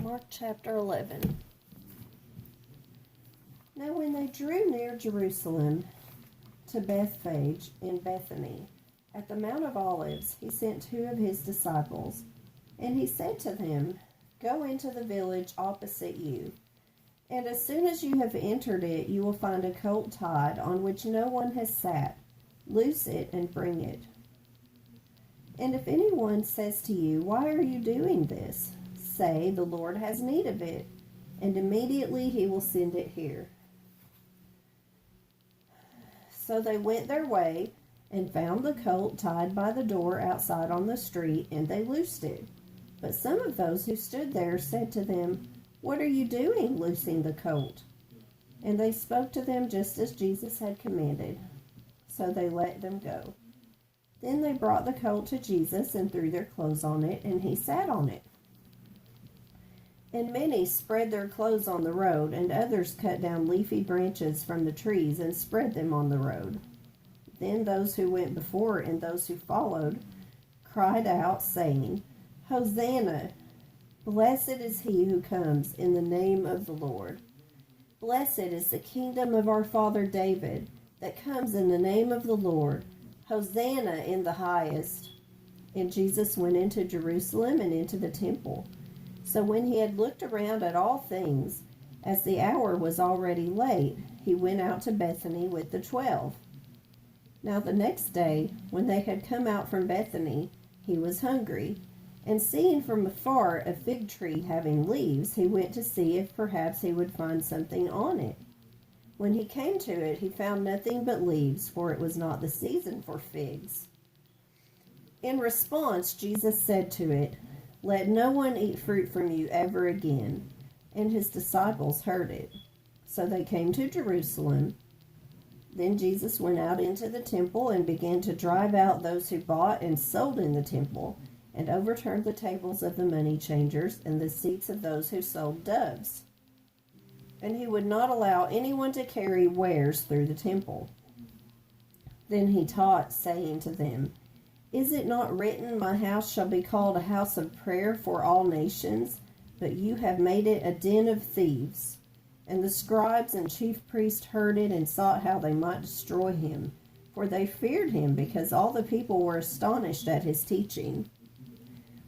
Mark chapter 11. Now when they drew near Jerusalem to Bethphage in Bethany, at the Mount of Olives, he sent 2 of his disciples, and he said to them, "Go into the village opposite you, and as soon as you have entered it, you will find a colt tied on which no one has sat. Loose it and bring it. And if anyone says to you, 'Why are you doing this?' say, 'The Lord has need of it,' and immediately he will send it here." So they went their way and found the colt tied by the door outside on the street, and they loosed it. But some of those who stood there said to them, "What are you doing, loosing the colt?" And they spoke to them just as Jesus had commanded. So they let them go. Then they brought the colt to Jesus and threw their clothes on it, and he sat on it. And many spread their clothes on the road, and others cut down leafy branches from the trees and spread them on the road. Then those who went before and those who followed cried out, saying, "Hosanna! Blessed is he who comes in the name of the Lord. Blessed is the kingdom of our father David that comes in the name of the Lord. Hosanna in the highest." And Jesus went into Jerusalem and into the temple. So when he had looked around at all things, as the hour was already late, he went out to Bethany with the 12. Now the next day, when they had come out from Bethany, he was hungry. And seeing from afar a fig tree having leaves, he went to see if perhaps he would find something on it. When he came to it, he found nothing but leaves, for it was not the season for figs. In response, Jesus said to it, "Let no one eat fruit from you ever again." And his disciples heard it. So they came to Jerusalem. Then Jesus went out into the temple and began to drive out those who bought and sold in the temple, and overturned the tables of the money changers and the seats of those who sold doves. And he would not allow anyone to carry wares through the temple. Then he taught, saying to them, "Is it not written, 'My house shall be called a house of prayer for all nations'? But you have made it a den of thieves." And the scribes and chief priests heard it and sought how they might destroy him, for they feared him, because all the people were astonished at his teaching.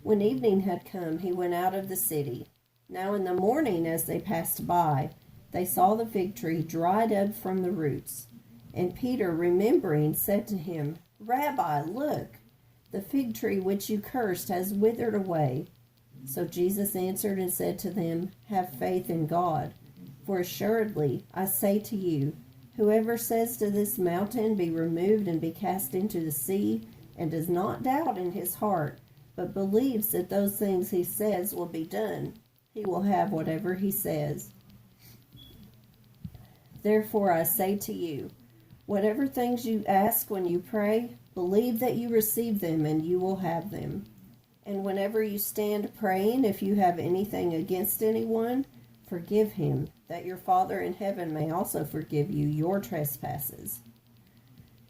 When evening had come, he went out of the city. Now in the morning, as they passed by, they saw the fig tree dried up from the roots. And Peter, remembering, said to him, "Rabbi, look, the fig tree which you cursed has withered away." So Jesus answered and said to them, "Have faith in God. For assuredly, I say to you, whoever says to this mountain, 'Be removed and be cast into the sea,' and does not doubt in his heart, but believes that those things he says will be done, he will have whatever he says. Therefore I say to you, whatever things you ask when you pray, believe that you receive them and you will have them. And whenever you stand praying, if you have anything against anyone, forgive him, that your Father in heaven may also forgive you your trespasses.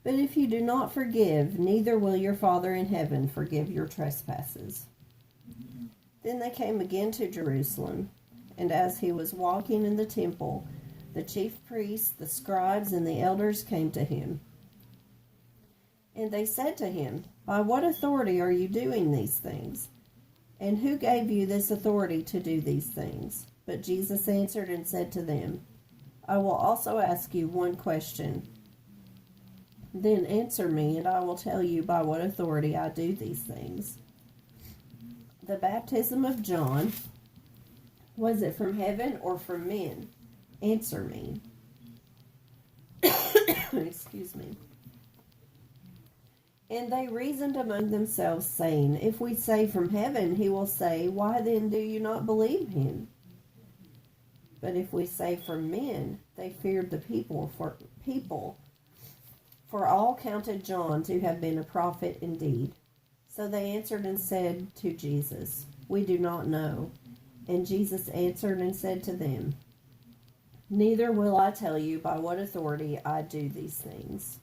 But if you do not forgive, neither will your Father in heaven forgive your trespasses." Then they came again to Jerusalem, and as he was walking in the temple, the chief priests, the scribes, and the elders came to him. And they said to him, "By what authority are you doing these things? And who gave you this authority to do these things?" But Jesus answered and said to them, "I will also ask you one question. Then answer me, and I will tell you by what authority I do these things. The baptism of John, was it from heaven or from men? Answer me." Excuse me. And they reasoned among themselves, saying, "If we say from heaven, he will say, 'Why then do you not believe him?' But if we say from men," they feared the people, for all counted John to have been a prophet indeed. So they answered and said to Jesus, "We do not know." And Jesus answered and said to them, "Neither will I tell you by what authority I do these things."